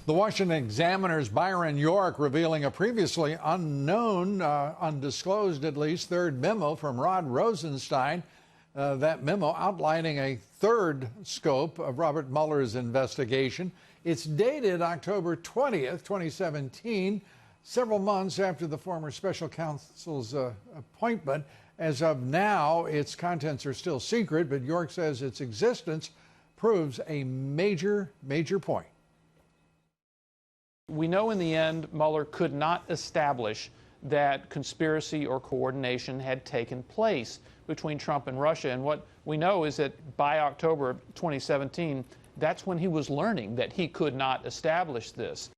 The Washington Examiner's Byron York revealing a previously unknown, undisclosed at least, third memo from Rod Rosenstein. That memo outlining a third scope of Robert Mueller's investigation. It's dated October 20th, 2017, several months after the former special counsel's appointment. As of now, its contents are still secret, but York says its existence proves a major point. We know in the end Mueller could not establish that conspiracy or coordination had taken place between Trump and Russia. And what we know is that by October 2017, that's when he was learning that he could not establish this.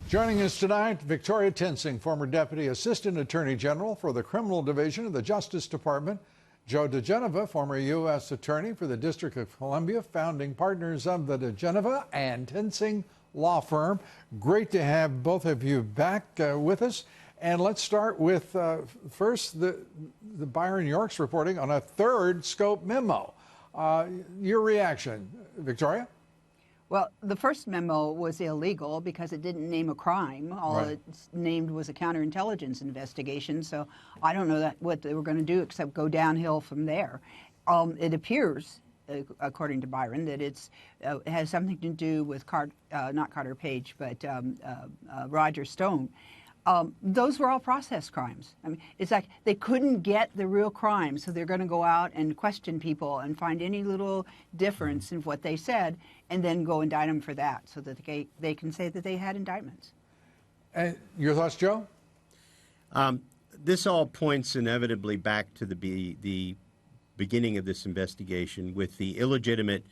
Joining us tonight, Victoria Toensing, former Deputy Assistant Attorney General for the Criminal Division of the Justice Department. Joe DiGenova, former U.S. Attorney for the District of Columbia, founding partners of the DiGenova and Toensing law firm. Great to have both of you back with us. And let's start with first the Byron York's reporting on a third scope memo. Your reaction, Victoria? Well, the first memo was illegal because it didn't name a crime. All it named was a counterintelligence investigation. So I don't know what they were going to do except go downhill from there. It appears, according to Byron, that it has something to do with not Carter Page, but Roger Stone. Those were all process crimes. I mean, it's like they couldn't get the real crime, so they're going to go out and question people and find any little difference in what they said, and then go indict them for that, so that they can say that they had indictments. And your thoughts, Joe? This all points inevitably back to the beginning of this investigation with the illegitimate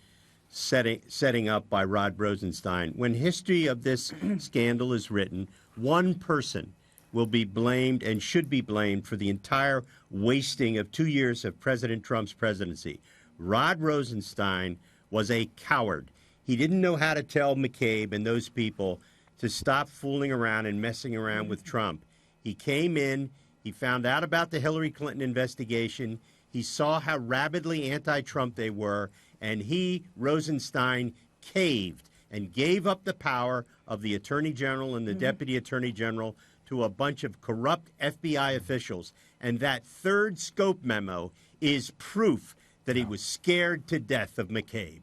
setting up by Rod Rosenstein. When history of this scandal is written, one person will be blamed and should be blamed for the entire wasting of 2 years of President Trump's presidency. Rod Rosenstein was a coward. He didn't know how to tell McCabe and those people to stop fooling around and messing around with Trump. He came in, he found out about the Hillary Clinton investigation, he saw how rabidly anti-Trump they were, and he, Rosenstein, caved and gave up the power of the Attorney General and the Deputy Attorney General to a bunch of corrupt FBI officials. And that third scope memo is proof that he was scared to death of McCabe.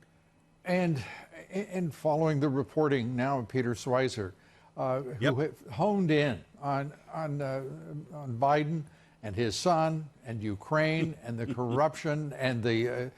And following the reporting now of Peter Schweizer, who honed in on Biden and his son and Ukraine and the corruption and the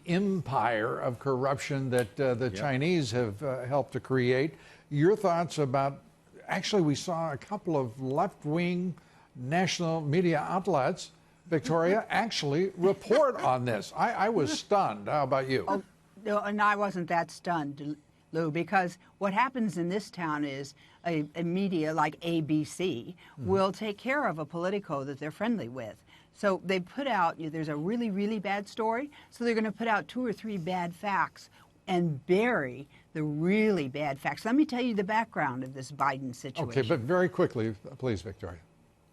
empire of corruption that the Chinese have helped to create. Your thoughts about, actually we saw a couple of left-wing national media outlets, Victoria, actually report on this. I was stunned. How about you? Oh, no, and I wasn't that stunned, Lou, because what happens in this town is a media like ABC will take care of a Politico that they're friendly with. So they put out, there's a really, really bad story, so they're going to put out 2 or 3 bad facts and bury the really bad facts. Let me tell you the background of this Biden situation. Okay, but very quickly, please, Victoria.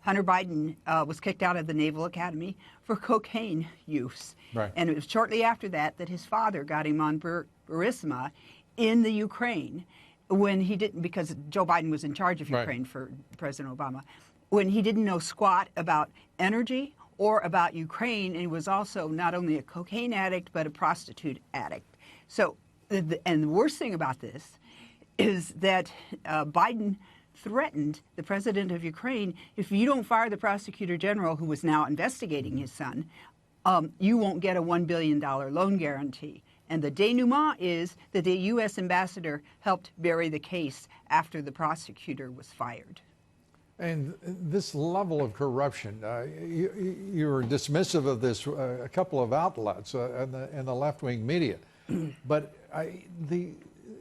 Hunter Biden was kicked out of the Naval Academy for cocaine use. Right. And it was shortly after that his father got him on Burisma in the Ukraine when he didn't, because Joe Biden was in charge of Ukraine for President Obama, when he didn't know squat about energy or about Ukraine, and he was also not only a cocaine addict, but a prostitute addict. So, and the worst thing about this is that Biden threatened the president of Ukraine, if you don't fire the prosecutor general who was now investigating his son, you won't get a $1 billion loan guarantee. And the denouement is that the U.S. ambassador helped bury the case after the prosecutor was fired. And this level of corruption, you were dismissive of this, a couple of outlets in the left-wing media. But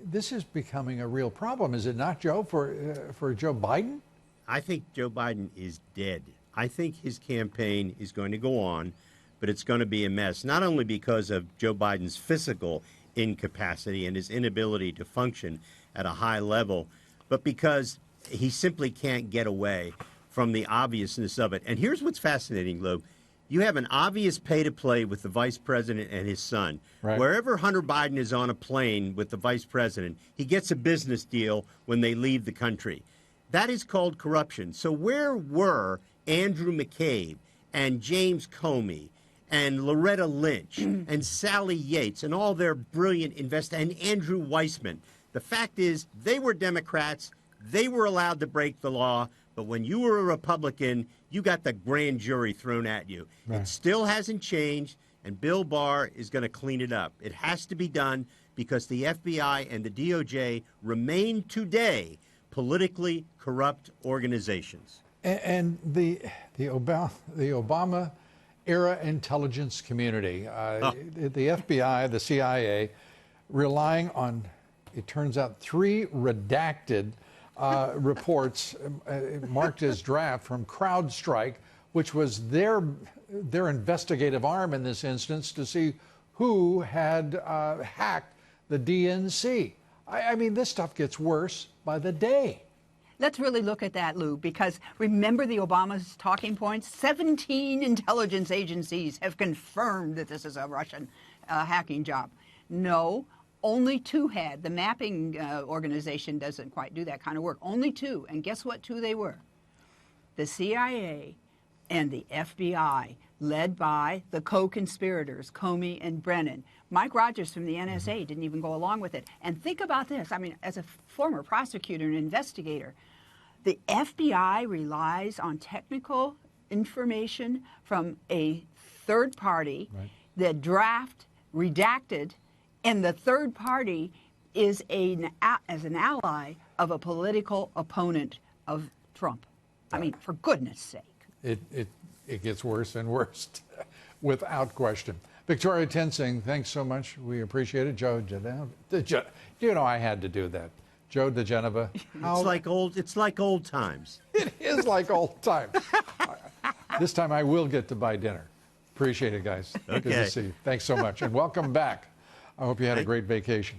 this is becoming a real problem, is it not, Joe, for Joe Biden? I think Joe Biden is dead. I think his campaign is going to go on, but it's going to be a mess, not only because of Joe Biden's physical incapacity and his inability to function at a high level, but because he simply can't get away from the obviousness of it. And here's what's fascinating, Lou. You have an obvious pay-to-play with the vice president and his son. Right. Wherever Hunter Biden is on a plane with the vice president, he gets a business deal when they leave the country. That is called corruption. So where were Andrew McCabe and James Comey and Loretta Lynch and Sally Yates and all their brilliant investors and Andrew Weissman? The fact is, they were Democrats. They were allowed to break the law. But when you were a Republican, you got the grand jury thrown at you. Right. It still hasn't changed, and Bill Barr is going to clean it up. It has to be done because the FBI and the DOJ remain today politically corrupt organizations. And the Obama era intelligence community, the FBI, the CIA, relying on, it turns out, 3 redacted reports marked as draft from CrowdStrike, which was their investigative arm in this instance to see who had hacked the DNC. I mean, this stuff gets worse by the day. Let's really look at that, Lou, because remember the Obama's talking points? 17 intelligence agencies have confirmed that this is a Russian hacking job. No, only 2 had. The mapping organization doesn't quite do that kind of work. Only 2. And guess what 2 they were? The CIA and the FBI, led by the co-conspirators, Comey and Brennan. Mike Rogers from the NSA didn't even go along with it. And think about this. I mean, as a former prosecutor and investigator, the FBI relies on technical information from a third party that draft, redacted, and the third party is as an ally of a political opponent of Trump. I mean, for goodness sake. It gets worse and worse, without question. Victoria Toensing, thanks so much. We appreciate it. Joe DiGenova. You know I had to do that. Joe DiGenova. It's like old times. It is like old times. This time I will get to buy dinner. Appreciate it, guys. Okay. Good to see you. Thanks so much. And welcome back. I hope you had a great vacation.